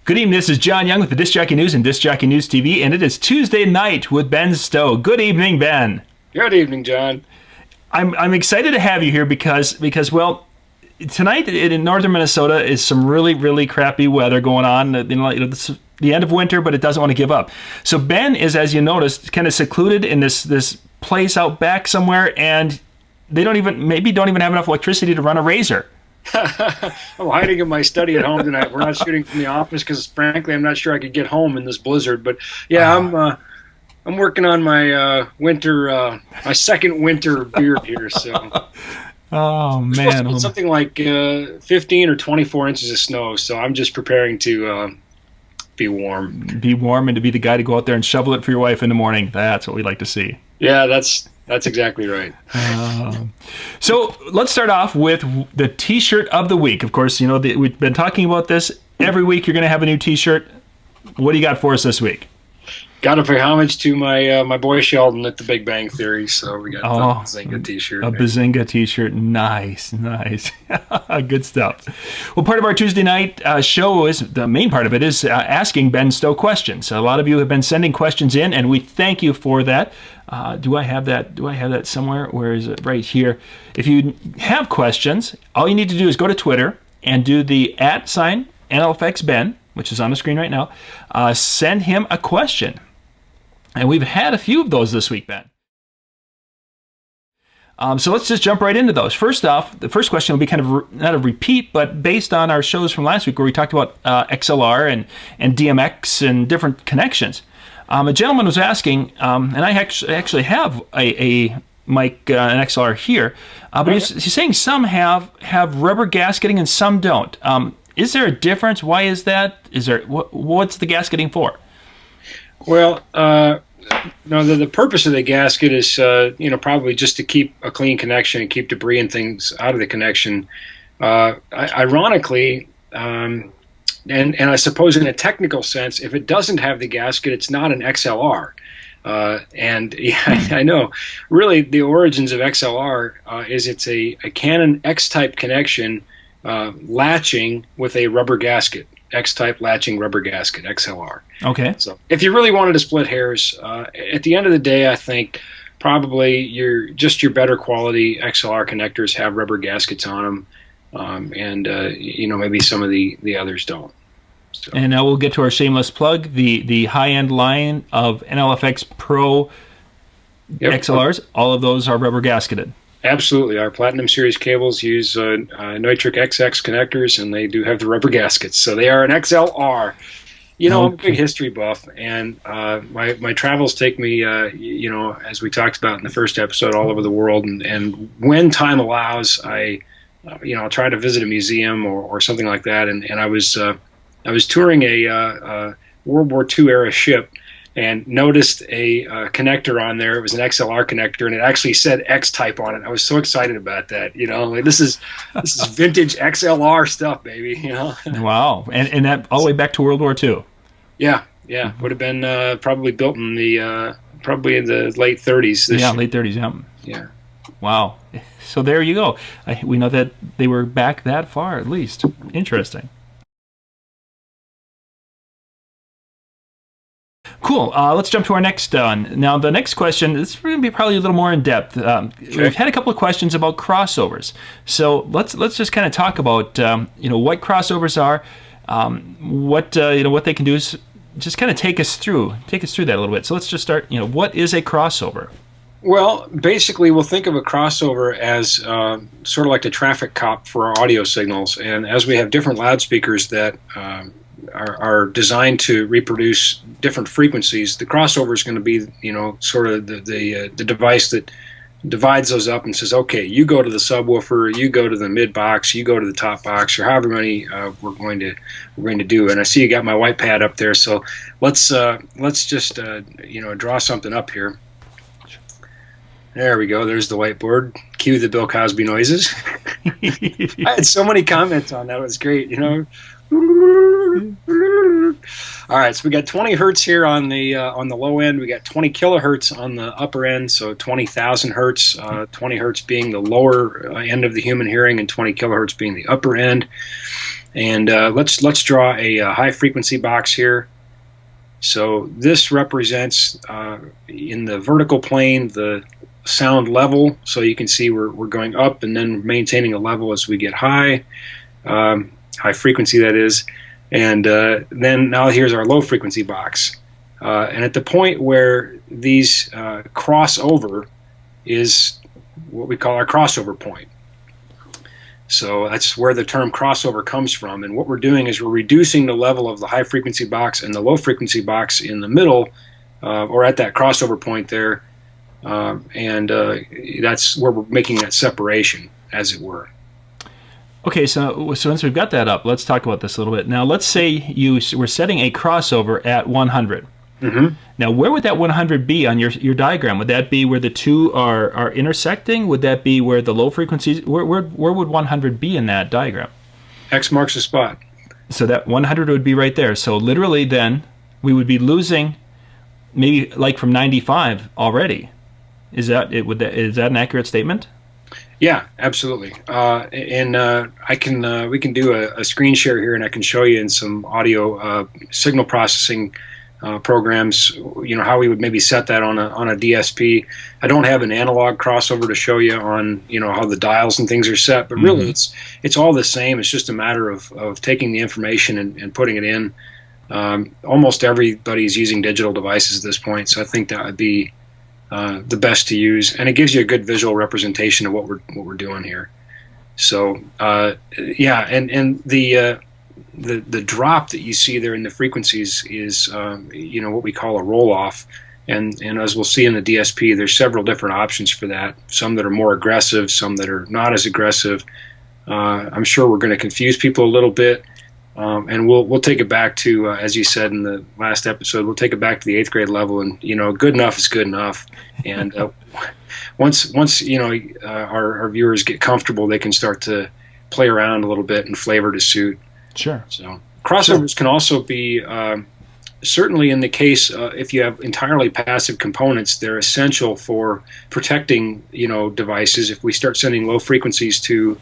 Good evening, this is John Young with the Disc Jockey News and Disc Jockey News TV, and it is Tuesday night with Ben Stowe. Good evening, Ben. Good evening, John. I'm excited to have you here because well, tonight in northern Minnesota is some really crappy weather going on. It's the end of winter, but it doesn't want to give up. So Ben is, as you noticed, kind of secluded in this place out back somewhere, and they don't even have enough electricity to run a razor. I'm hiding in my study at home tonight. We're not shooting from the office because, frankly, I'm not sure I could get home in this blizzard. But yeah, I'm working on my my second winter beard here. So, oh man, it's something like 15 or 24 inches of snow. So I'm just preparing to be warm. Be warm and to be the guy to go out there and shovel it for your wife in the morning. That's what we like to see. Yeah, that's exactly right. So let's start off with the T-shirt of the week. Of course, you know we've been talking about this every week. You're going to have a new T-shirt. What do you got for us this week? Got to pay homage to my boy Sheldon at the Big Bang Theory. So we got the Bazinga T-shirt. A Bazinga T-shirt. Nice. Good stuff. Well, part of our Tuesday night show is the main part of it is asking Ben Stowe questions. A lot of you have been sending questions in, and we thank you for that. Do I have that somewhere? Where is it? Right here. If you have questions, all you need to do is go to Twitter and do the @ NLFX Ben, which is on the screen right now. Send him a question. And we've had a few of those this week, Ben. So let's just jump right into those. First off, the first question will be kind of not a repeat, but based on our shows from last week where we talked about XLR and DMX and different connections. A gentleman was asking, and I actually have a mic, an XLR here, but he's saying some have rubber gasketing and some don't. Is there a difference? Why is that? What's the gasketing for? Well, the purpose of the gasket is, probably just to keep a clean connection and keep debris and things out of the connection. Ironically, and I suppose in a technical sense, if it doesn't have the gasket, it's not an XLR. And yeah, I know. Really, the origins of XLR is it's a Canon X-type connection latching with a rubber gasket. X-type latching rubber gasket, XLR. Okay. So if you really wanted to split hairs, at the end of the day, I think probably your better quality XLR connectors have rubber gaskets on them, and maybe some of the others don't. So. And now we'll get to our shameless plug, the high-end line of NLFX Pro XLRs. All of those are rubber gasketed. Absolutely. Our Platinum Series cables use Nitric XX connectors, and they do have the rubber gaskets. So they are an XLR. I'm a big history buff, and my travels take me, as we talked about in the first episode, all over the world. And when time allows, I'll try to visit a museum or something like that. And I was touring a World War II era ship, and noticed a connector on there. It was an XLR connector, and it actually said X-type on it. I was so excited about that. This is vintage XLR stuff, baby. Wow, and that all the way back to World War II. Yeah, would have been probably built in the probably in the late 30s. Late 30s. Yeah. Yeah. Wow. So there you go. We know that they were back that far, at least. Interesting. Cool. Let's jump to our next one. Now, the next question, this is going to be probably a little more in depth. Sure. We've had a couple of questions about crossovers. So let's just kind of talk about what crossovers are, what they can do is just kind of take us through that a little bit. So let's just start. What is a crossover? Well, basically, we'll think of a crossover as sort of like the traffic cop for our audio signals. And as we have different loudspeakers that are designed to reproduce different frequencies, the crossover is going to be, sort of the device that divides those up and says, okay, you go to the subwoofer, you go to the mid box, you go to the top box, or however many we're going to do. And I see you got my white pad up there, so let's just draw something up here. There we go. There's the whiteboard. Cue the Bill Cosby noises. I had so many comments on that. It was great. All right, so we got 20 hertz here on the low end. We got 20 kilohertz on the upper end, so 20,000 hertz. 20 hertz being the lower end of the human hearing, and 20 kilohertz being the upper end. And let's draw a high frequency box here. So this represents in the vertical plane the sound level. So you can see we're going up and then maintaining a level as we get high, high frequency that is. And then now here's our low frequency box. And at the point where these cross over is what we call our crossover point. So that's where the term crossover comes from. And what we're doing is we're reducing the level of the high frequency box and the low frequency box in the middle, or at that crossover point there. And that's where we're making that separation, as it were. Okay, so once we've got that up, let's talk about this a little bit. Now, let's say we're setting a crossover at 100. Mm-hmm. Now, where would that 100 be on your diagram? Would that be where the two are intersecting? Would that be where the low frequencies? Where would 100 be in that diagram? X marks the spot. So that 100 would be right there. So literally, then we would be losing maybe like from 95 already. Is that it? Is that an accurate statement? Yeah, absolutely. We can do a screen share here, and I can show you in some audio signal processing programs, how we would maybe set that on a DSP. I don't have an analog crossover to show you on, how the dials and things are set, but really it's all the same. It's just a matter of taking the information and putting it in. Almost everybody's using digital devices at this point, so I think that would be the best to use, and it gives you a good visual representation of what we're doing here. So yeah, and the drop that you see there in the frequencies is what we call a roll-off, and as we'll see in the DSP, there's several different options for that. Some that are more aggressive, some that are not as aggressive. I'm sure we're going to confuse people a little bit, and we'll take it back to as you said in the last episode, we'll take it back to the 8th grade level, and good enough is good enough, and once our viewers get comfortable, they can start to play around a little bit and flavor to suit. Sure. So crossovers can also be, certainly in the case if you have entirely passive components, they're essential for protecting devices. If we start sending low frequencies to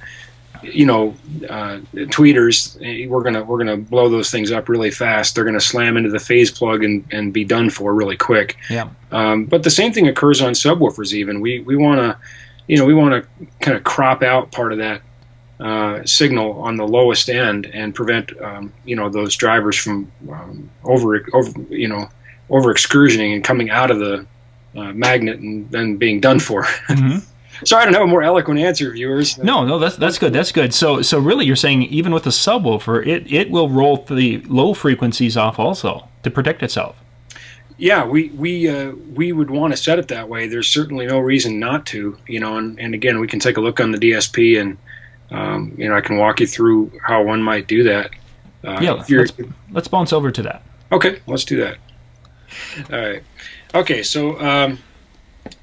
tweeters, we're gonna blow those things up really fast. They're gonna slam into the phase plug and be done for really quick. Yeah. But the same thing occurs on subwoofers. Even we want to kind of crop out part of that signal on the lowest end and prevent those drivers from over excursioning and coming out of the magnet and then being done for. Mm-hmm. Sorry, I don't have a more eloquent answer, viewers. No, that's good. That's good. So really, you're saying even with the subwoofer, it will roll the low frequencies off also to protect itself. Yeah, we would want to set it that way. There's certainly no reason not to. And again, we can take a look on the DSP and. I can walk you through how one might do that. Let's bounce over to that. Okay, let's do that. All right. Okay, so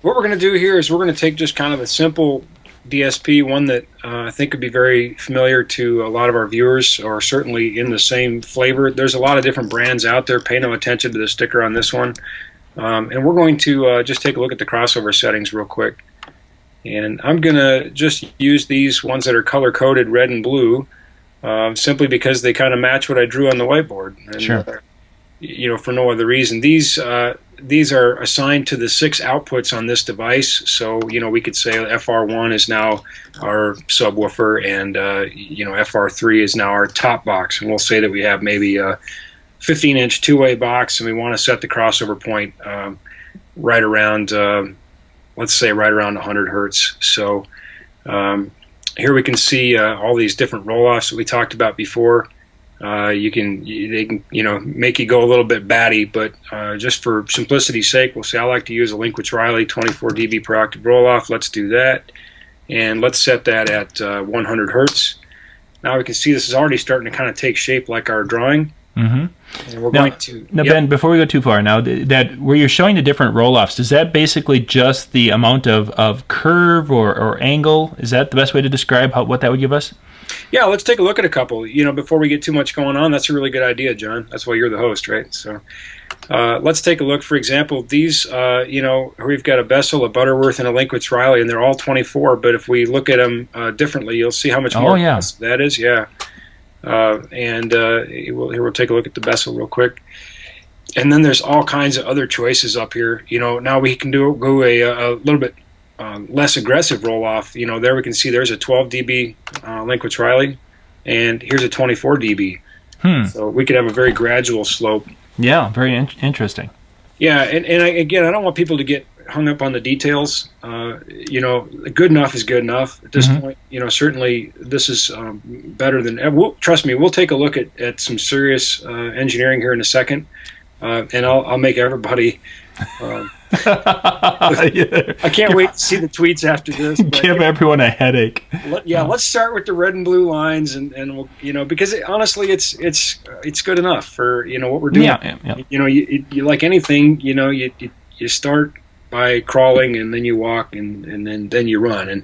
what we're going to do here is we're going to take just kind of a simple DSP, one that I think would be very familiar to a lot of our viewers, or certainly in the same flavor. There's a lot of different brands out there. Pay no attention to the sticker on this one. And we're going to just take a look at the crossover settings real quick. And I'm going to just use these ones that are color-coded red and blue simply because they kind of match what I drew on the whiteboard. And, sure. For no other reason. These are assigned to the 6 outputs on this device. So, we could say FR1 is now our subwoofer, and, FR3 is now our top box. And we'll say that we have maybe a 15-inch two-way box, and we want to set the crossover point right around... let's say right around 100 hertz. So here we can see all these different roll-offs that we talked about before. They can make you go a little bit batty, but just for simplicity's sake, we'll say I like to use a Linkwitz-Riley 24 dB per octave roll-off. Let's do that, and let's set that at 100 hertz. Now we can see this is already starting to kind of take shape like our drawing. Mm-hmm. And we're going to... Now, Ben, before we go too far, now that where you're showing the different roll-offs, is that basically just the amount of curve or angle? Is that the best way to describe what that would give us? Yeah, let's take a look at a couple. Before we get too much going on, that's a really good idea, John. That's why you're the host, right? So let's take a look. For example, these, we've got a Bessel, a Butterworth, and a Linkwitz-Riley, and they're all 24, but if we look at them differently, you'll see how much more yeah. that is. Yeah. We'll take a look at the Bessel real quick. And then there's all kinds of other choices up here. Now we can go a little bit less aggressive roll off. There we can see there's a 12 dB Linkwitz Riley, and here's a 24 dB. So we could have a very gradual slope. Yeah, very interesting. Yeah, again, I don't want people to get hung up on the details. Good enough is good enough at this point. Certainly this is better than. Trust me, we'll take a look at some serious engineering here in a second, and I'll make everybody. I can't wait to see the tweets after this. Give everyone a headache. Let's start with the red and blue lines, and we'll, because honestly, it's good enough for what we're doing. Yeah. You like anything, you start by crawling, and then you walk, and then you run. And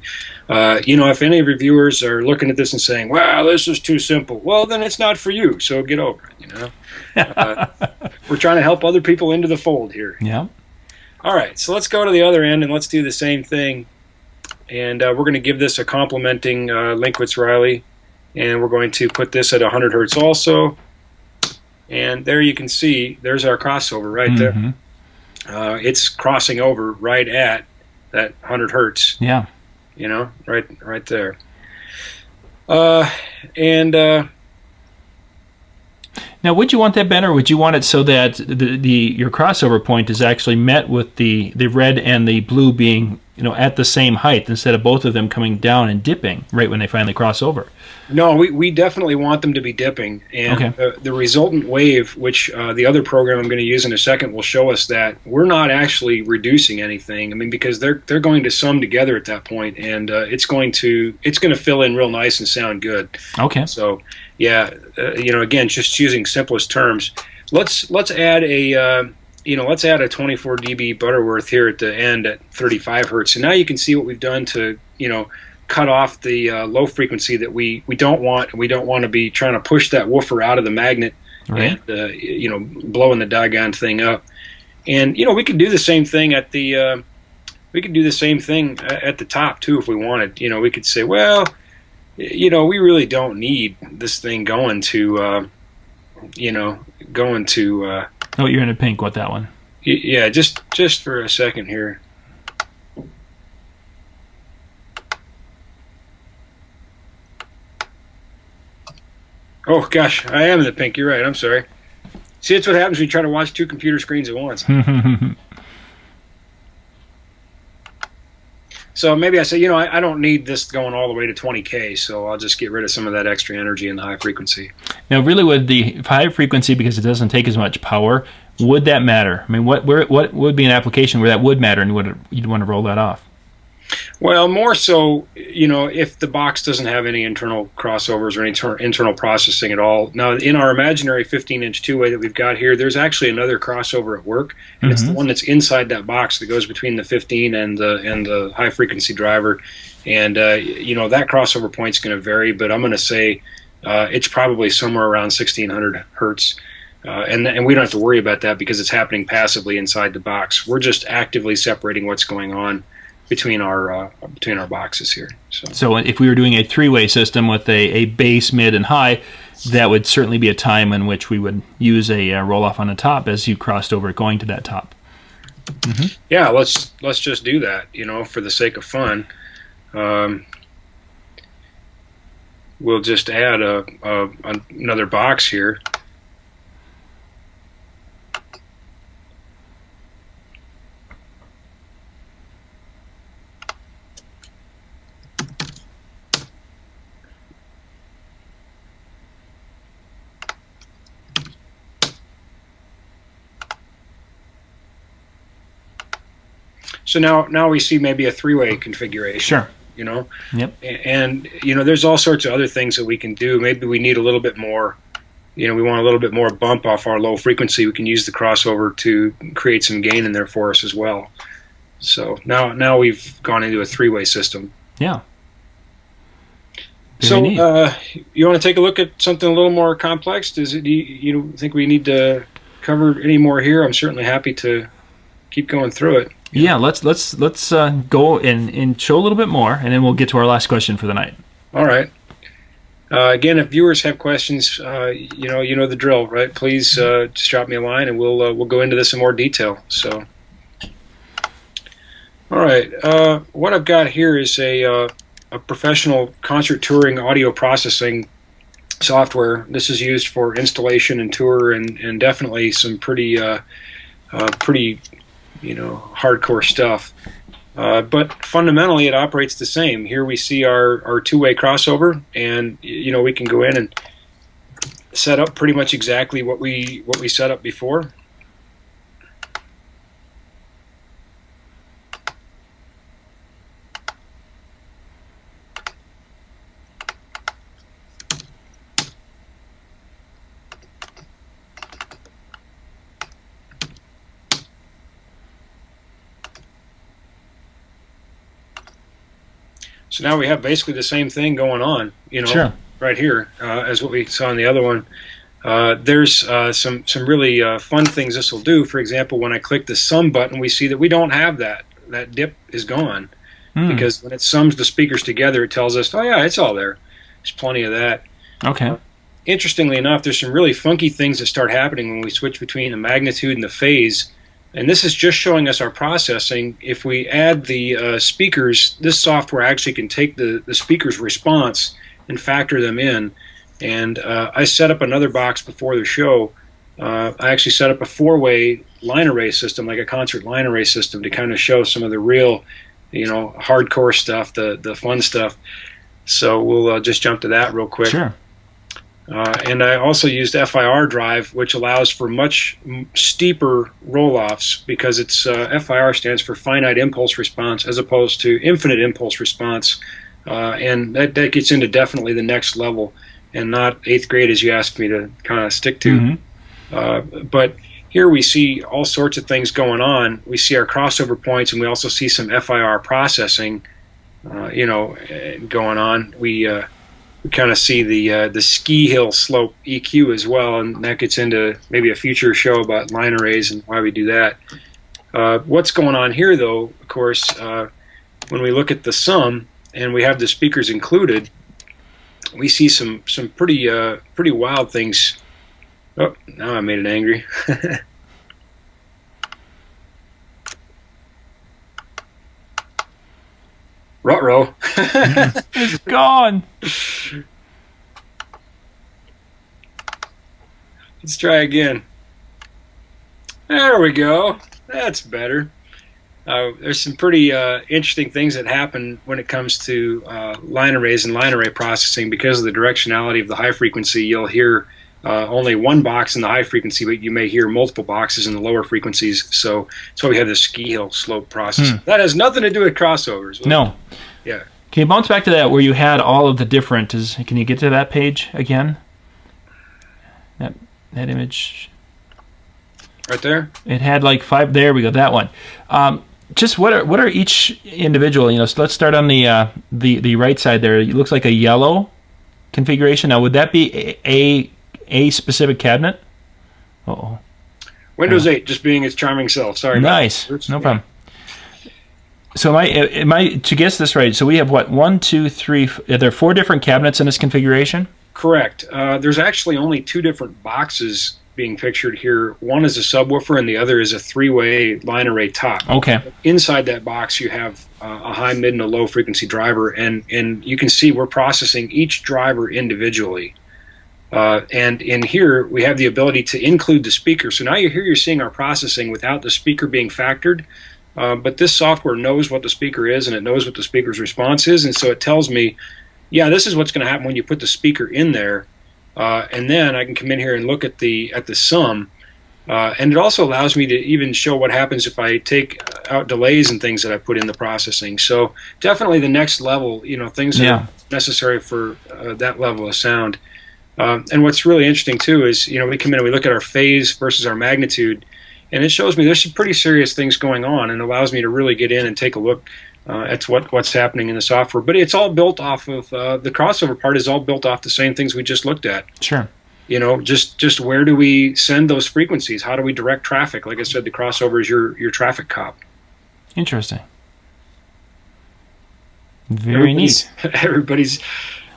if any of your viewers are looking at this and saying, "Wow, this is too simple," well, then it's not for you. So get over it. We're trying to help other people into the fold here. Yeah. All right, so let's go to the other end and let's do the same thing. And we're going to give this a complementing Linkwitz Riley, and we're going to put this at 100 hertz also. And there you can see there's our crossover right there. It's crossing over right at that 100 hertz. Yeah. Right there. Now, would you want that, Ben, or would you want it so that your crossover point is actually met with the red and the blue being at the same height instead of both of them coming down and dipping right when they finally cross over? No, we definitely want them to be dipping, and the resultant wave, which the other program I'm going to use in a second will show us that we're not actually reducing anything. I mean, because they're going to sum together at that point, and it's going to fill in real nice and sound good. Okay. So yeah, again, just using simplest terms, let's add a 24 dB Butterworth here at the end at 35 hertz, and now you can see what we've done to cut off the low frequency that we don't want. We don't want to be trying to push that woofer out of the magnet, right, and blowing the doggone thing up. And we could do the same thing at the at the top too if we wanted. We could say, well, we really don't need this thing going to oh, you're in a pink with that one. Yeah, just for a second here. Oh, gosh, I am in the pink. You're right. I'm sorry. See, that's what happens when you try to watch two computer screens at once. So maybe I say, I don't need this going all the way to 20K, so I'll just get rid of some of that extra energy in the high frequency. Now, really, with the high frequency, because it doesn't take as much power, would that matter? I mean, what would be an application where that would matter and you'd want to roll that off? Well, more so, if the box doesn't have any internal crossovers or any internal processing at all. Now, in our imaginary 15-inch two-way that we've got here, there's actually another crossover at work, and it's the one that's inside that box that goes between the 15 and the high-frequency driver. And, that crossover point's going to vary, but I'm going to say it's probably somewhere around 1600 hertz. And we don't have to worry about that because it's happening passively inside the box. We're just actively separating what's going on between our boxes here. So if we were doing a three-way system with a bass, mid, and high, that would certainly be a time in which we would use a roll-off on the top as you crossed over going to that top. Yeah, let's just do that, for the sake of fun. We'll just add another box here. So now we see maybe a three-way configuration. Sure. Yep. And there's all sorts of other things that we can do. Maybe we need a little bit more. We want a little bit more bump off our low frequency. We can use the crossover to create some gain in there for us as well. So now we've gone into a three-way system. Yeah. So you want to take a look at something a little more complex? Do you think we need to cover any more here? I'm certainly happy to keep going through it. Yeah, let's go and show a little bit more, and then we'll get to our last question for the night. All right. Again, if viewers have questions, you know the drill, right? Please just drop me a line, and we'll go into this in more detail. So, all right, what I've got here is a professional concert touring audio processing software. This is used for installation and tour, and definitely some pretty hardcore stuff. But fundamentally, it operates the same. Here we see our two-way crossover, and we can go in and set up pretty much exactly what we set up before. So now we have basically the same thing going on, Sure. right here as what we saw in the other one. There's some really fun things this will do. For example, when I click the sum button, we see that we don't have that. That dip is gone because when it sums the speakers together, it tells us, oh yeah, it's all there. There's plenty of that. Okay. Interestingly enough, there's some really funky things that start happening when we switch between the magnitude and the phase. And this is just showing us our processing. If we add the speakers, this software actually can take the speaker's response and factor them in. And I set up another box before the show. I actually set up a 4-way line array system, like a concert line array system, to kind of show some of the real, hardcore stuff, the fun stuff. So we'll just jump to that real quick. Sure. And I also used FIR drive, which allows for much steeper roll-offs because it's FIR stands for finite impulse response as opposed to infinite impulse response. And that gets into definitely the next level and not 8th grade as you asked me to kind of stick to. But here we see all sorts of things going on. We see our crossover points, and we also see some FIR processing going on. We kind of see the ski hill slope EQ as well, and that gets into maybe a future show about line arrays and why we do that. What's going on here, though, of course, when we look at the sum and we have the speakers included, we see some pretty wild things. Oh, now I made it angry. Ruh-roh. It's gone. Let's try again. There we go. That's better. There's some pretty interesting things that happen when it comes to line arrays and line array processing. Because of the directionality of the high frequency, you'll hear only one box in the high frequency, but you may hear multiple boxes in the lower frequencies. So we have this ski hill slope process. That has nothing to do with crossovers. No. Yeah. Can you bounce back to that where you had all of the different? Can you get to that page again? That image. Right there. It had like 5. There we go. That one. Just what are each individual? So let's start on the right side there. It looks like a yellow configuration. Now, would that be a specific cabinet? Uh-oh. Windows 8 just being its charming self. Sorry. Nice. No problem. So am I to guess this right? So we have what, 1, 2, 3? Are there 4 different cabinets in this configuration? Correct. There's actually only 2 different boxes being pictured here. One is a subwoofer, and the other is a 3-way line array top. Okay. Inside that box, you have a high, mid, and a low frequency driver, and you can see we're processing each driver individually. And in here, we have the ability to include the speaker. So now you're seeing our processing without the speaker being factored. But this software knows what the speaker is, and it knows what the speaker's response is, and so it tells me, yeah, this is what's going to happen when you put the speaker in there. And then I can come in here and look at the sum, and it also allows me to even show what happens if I take out delays and things that I put in the processing. So definitely the next level, things that are necessary for that level of sound. And what's really interesting too is, we come in and we look at our phase versus our magnitude, and it shows me there's some pretty serious things going on, and allows me to really get in and take a look at what's happening in the software. But it's all built off of the crossover part is all built off the same things we just looked at. Sure. Just where do we send those frequencies? How do we direct traffic? Like I said, the crossover is your traffic cop. Interesting. Very neat. Everybody's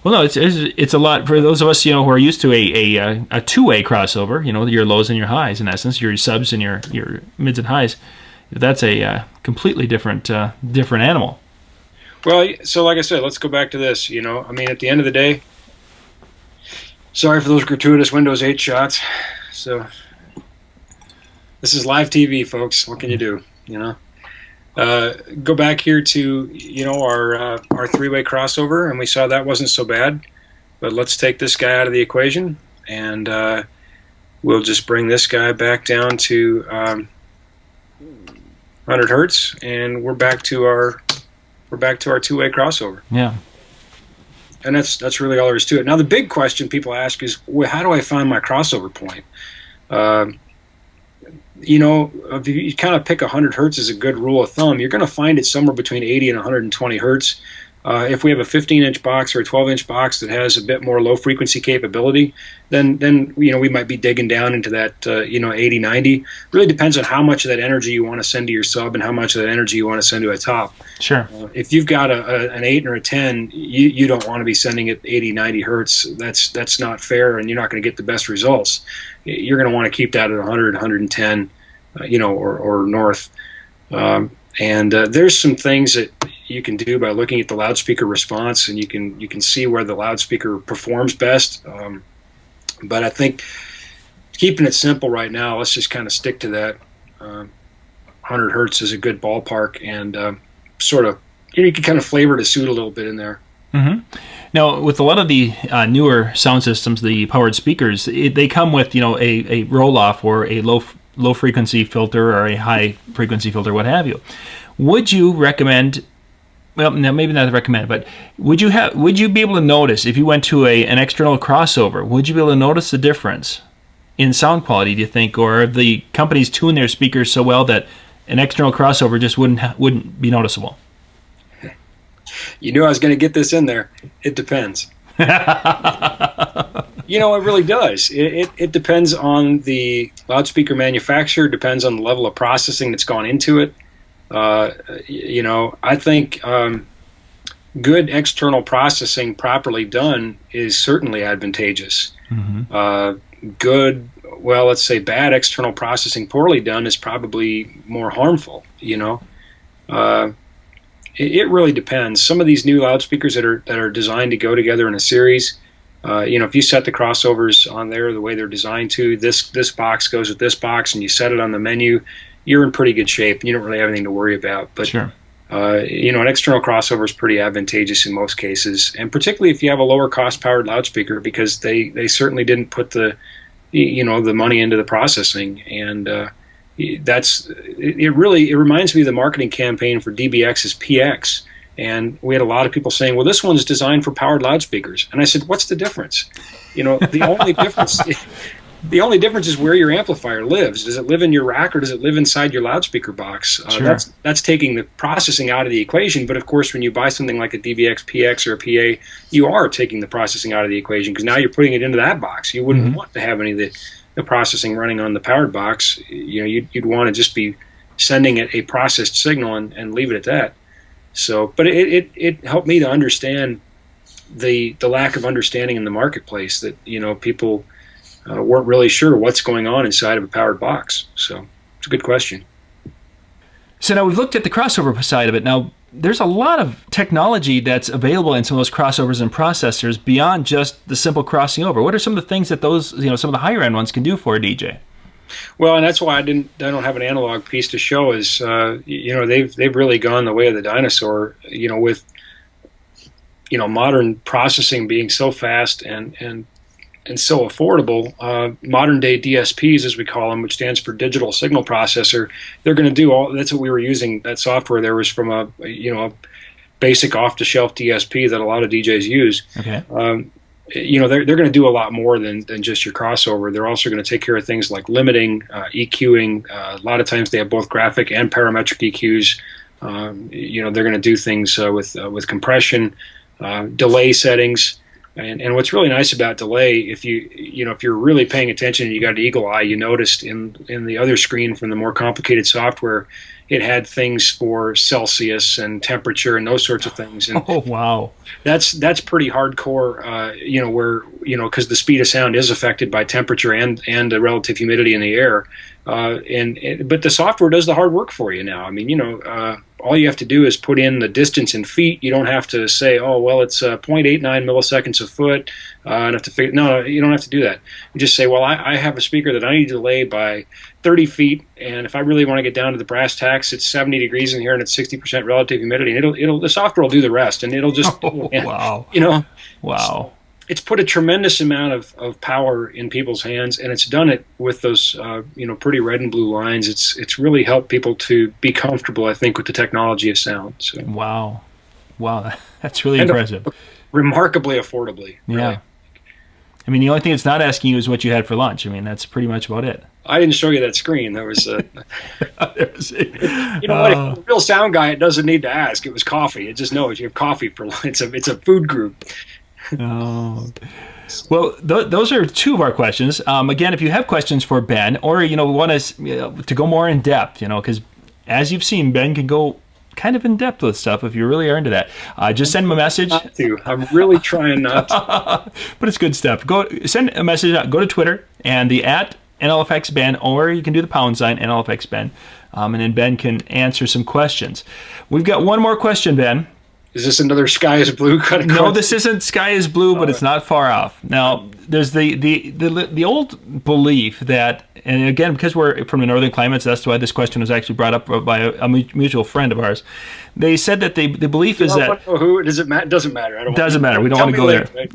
Well, no, it's a lot for those of us, who are used to a two-way crossover. Your lows and your highs, in essence, your subs and your mids and highs. That's a completely different animal. Well, so like I said, let's go back to this. I mean, at the end of the day, sorry for those gratuitous Windows 8 shots. So this is live TV, folks. What can you do? Go back here to our three-way crossover, and we saw that wasn't so bad. But let's take this guy out of the equation, and we'll just bring this guy back down to 100 hertz, and we're back to our two-way crossover. Yeah. And that's really all there is to it. Now, the big question people ask is, well, how do I find my crossover point? If you kind of pick 100 hertz as a good rule of thumb, you're going to find it somewhere between 80 and 120 hertz. If we have a 15-inch box or a 12-inch box that has a bit more low-frequency capability, then we might be digging down into that 80, 90. Really depends on how much of that energy you want to send to your sub and how much of that energy you want to send to a top. Sure. If you've got an 8 or a 10, you don't want to be sending it 80, 90 hertz. That's not fair, and you're not going to get the best results. You're going to want to keep that at 100, 110, or north. And there's some things that you can do by looking at the loudspeaker response, and you can see where the loudspeaker performs best. But I think keeping it simple right now, let's just kind of stick to that. 100 hertz is a good ballpark, and sort of you can kind of flavor to suit a little bit in there. Mm-hmm. Now, with a lot of the newer sound systems, the powered speakers, they come with a roll-off or a low frequency filter or a high frequency filter, what have you. Would you recommend? Well, no, maybe not recommend, but would you be able to notice if you went to an external crossover? Would you be able to notice the difference in sound quality? Do you think, or have the companies tuned their speakers so well that an external crossover just wouldn't be noticeable? You knew I was going to get this in there. It depends. It really does. It depends on the loudspeaker manufacturer, depends on the level of processing that's gone into it. I think good external processing properly done is certainly advantageous. Mm-hmm. Let's say bad external processing poorly done is probably more harmful. It really depends. Some of these new loudspeakers that are designed to go together in a series, if you set the crossovers on there the way they're designed to, this box goes with this box, and you set it on the menu, you're in pretty good shape. You don't really have anything to worry about. But sure. An external crossover is pretty advantageous in most cases, and particularly if you have a lower cost powered loudspeaker, because they certainly didn't put the money into the processing, and it reminds me of the marketing campaign for DBX's PX, and we had a lot of people saying, well, this one's designed for powered loudspeakers, and I said, what's the difference? The only difference is where your amplifier lives. Does it live in your rack, or does it live inside your loudspeaker box? Sure. That's taking the processing out of the equation. But of course, when you buy something like a DBX PX or a PA, you are taking the processing out of the equation, because now you're putting it into that box. You wouldn't want to have any of the processing running on the powered box. You'd want to just be sending it a processed signal and leave it at that. So, but it helped me to understand the lack of understanding in the marketplace, that people weren't really sure what's going on inside of a powered box. So it's a good question. So now we've looked at the crossover side of it. Now there's a lot of technology that's available in some of those crossovers and processors beyond just the simple crossing over. What are some of the things that those, some of the higher end ones can do for a DJ? Well, and that's why I don't have an analog piece to show. Is they've really gone the way of the dinosaur. With modern processing being so fast and so affordable, modern day DSPs, as we call them, which stands for digital signal processor, they're going to do all. That's what we were using. That software there was from a basic off the shelf DSP that a lot of DJs use. Okay. They're going to do a lot more than just your crossover. They're also going to take care of things like limiting, EQing. A lot of times they have both graphic and parametric EQs. They're going to do things with compression, delay settings. And what's really nice about delay, if if you're really paying attention and you got an eagle eye, you noticed in the other screen from the more complicated software, it had things for Celsius and temperature and those sorts of things. And Oh, wow. that's pretty hardcore, where because the speed of sound is affected by temperature and the relative humidity in the air. But the software does the hard work for you now. I mean, all you have to do is put in the distance in feet. You don't have to say, oh, well, it's 0.89 milliseconds a foot. And have to figure. No, you don't have to do that. You just say, well, I have a speaker that I need to delay by 30 feet, and if I really want to get down to the brass tacks, it's 70 degrees in here and it's 60% relative humidity, and the software will do the rest, and it'll just Wow. Wow. It's put a tremendous amount of power in people's hands, and it's done it with those pretty red and blue lines. It's really helped people to be comfortable, I think, with the technology of sound. So. Wow, that's really impressive. Remarkably affordably. Really. Yeah. I mean, the only thing it's not asking you is what you had for lunch. I mean, that's pretty much about it. I didn't show you that screen. There was what? If you're a real sound guy, it doesn't need to ask. It was coffee. It just knows you have coffee for lunch. It's a food group. Oh. Well, those are two of our questions. Again, if you have questions for Ben, or want us to go more in depth, because as you've seen, Ben can go kind of in depth with stuff if you really are into that. Just send him a message. I'm really trying not to. But it's good stuff. Go send a message out. Go to Twitter and the @NLFXBen, or you can do the # NLFXBen, and then Ben can answer some questions. We've got one more question, Ben. Is this another Sky is Blue kind of question? No, this isn't Sky is Blue, but it's not far off. Now, there's the old belief that, and again, because we're from the northern climates, that's why this question was actually brought up by a mutual friend of ours. They said that the belief is that... Who does it matter? Doesn't matter. Doesn't matter. We don't want to go there. Right?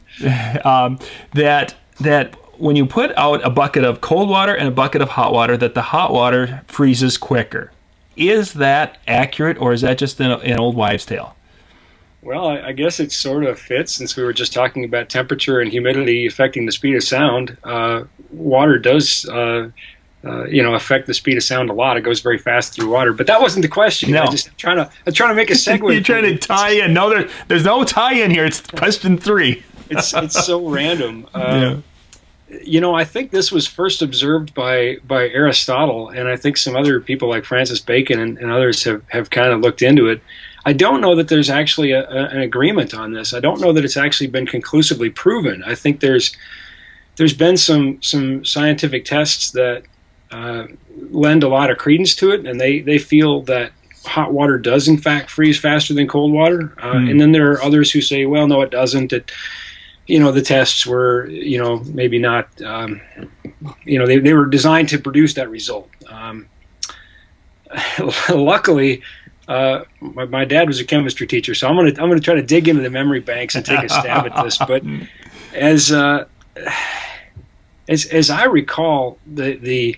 That when you put out a bucket of cold water and a bucket of hot water, that the hot water freezes quicker. Is that accurate, or is that just an old wives' tale? Well, I guess it sort of fits, since we were just talking about temperature and humidity affecting the speed of sound. Water does, affect the speed of sound a lot. It goes very fast through water. But that wasn't the question. No. I'm trying to make a segue. You're trying to tie in. No, there's no tie in here. It's question 3. It's so random. Yeah. I think this was first observed by Aristotle, and I think some other people like Francis Bacon and others have kind of looked into it. I don't know that there's actually an agreement on this. I don't know that it's actually been conclusively proven. I think there's been some scientific tests that lend a lot of credence to it, and they feel that hot water does in fact freeze faster than cold water. And then there are others who say, well, no, it doesn't. The tests were, maybe not, they were designed to produce that result. Luckily, my dad was a chemistry teacher, so I'm gonna try to dig into the memory banks and take a stab at this. But as I recall, the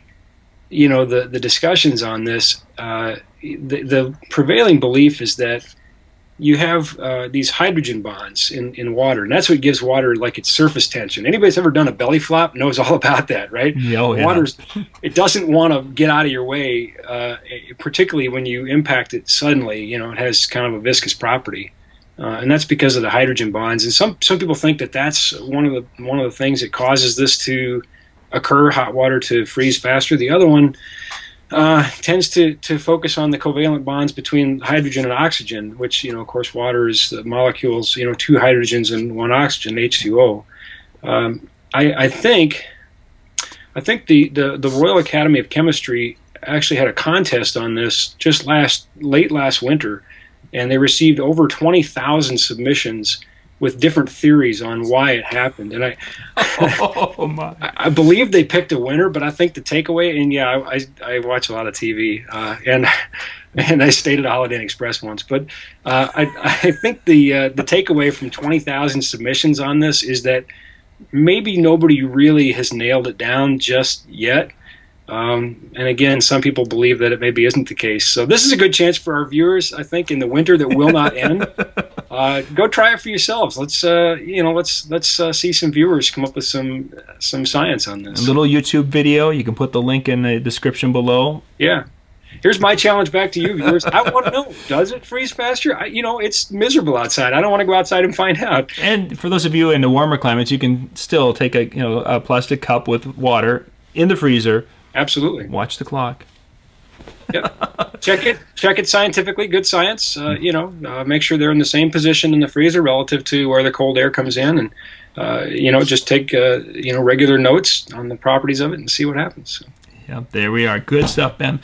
discussions on this, the prevailing belief is that you have these hydrogen bonds in water, and that's what gives water like its surface tension. Anybody that's ever done a belly flop knows all about that, right? Oh, yeah. Water's, it doesn't want to get out of your way, particularly when you impact it suddenly. It has kind of a viscous property, and that's because of the hydrogen bonds. And some people think that that's one of the things that causes this to occur, hot water to freeze faster. The other one tends to focus on the covalent bonds between hydrogen and oxygen, which, of course, water is the molecules, 2 hydrogens and 1 oxygen, H2O. I think the Royal Academy of Chemistry actually had a contest on this just late last winter, and they received over 20,000 submissions with different theories on why it happened. And I believe they picked a winner, but I think the takeaway, and yeah, I watch a lot of TV, and I stayed at a Holiday Inn Express once, but I think the takeaway from 20,000 submissions on this is that maybe nobody really has nailed it down just yet. And again, some people believe that it maybe isn't the case. So this is a good chance for our viewers, I think, in the winter that will not end. Go try it for yourselves. Let's see some viewers come up with some science on this. A little YouTube video. You can put the link in the description below. Yeah. Here's my challenge back to you, viewers. I want to know, does it freeze faster? It's miserable outside. I don't want to go outside and find out. And for those of you in the warmer climates, you can still take a plastic cup with water in the freezer. Absolutely. Watch the clock. Yep. Check it scientifically. Good science. Make sure they're in the same position in the freezer relative to where the cold air comes in, and just take regular notes on the properties of it and see what happens. Yep, there we are. Good stuff, Ben.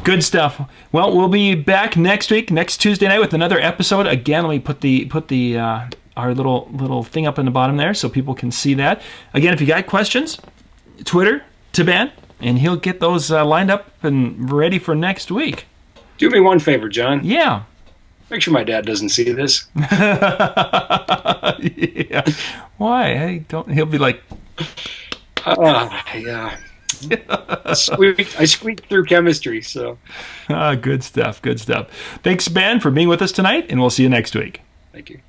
Good stuff. Well, we'll be back next week, next Tuesday night, with another episode. Again, let me put the our little thing up in the bottom there so people can see that. Again, if you got questions, Twitter to Ben, and he'll get those lined up and ready for next week. Do me one favor, John. Yeah. Make sure my dad doesn't see this. Yeah. Why? I don't. He'll be like, yeah. I squeaked through chemistry, so. Good stuff. Good stuff. Thanks, Ben, for being with us tonight, and we'll see you next week. Thank you.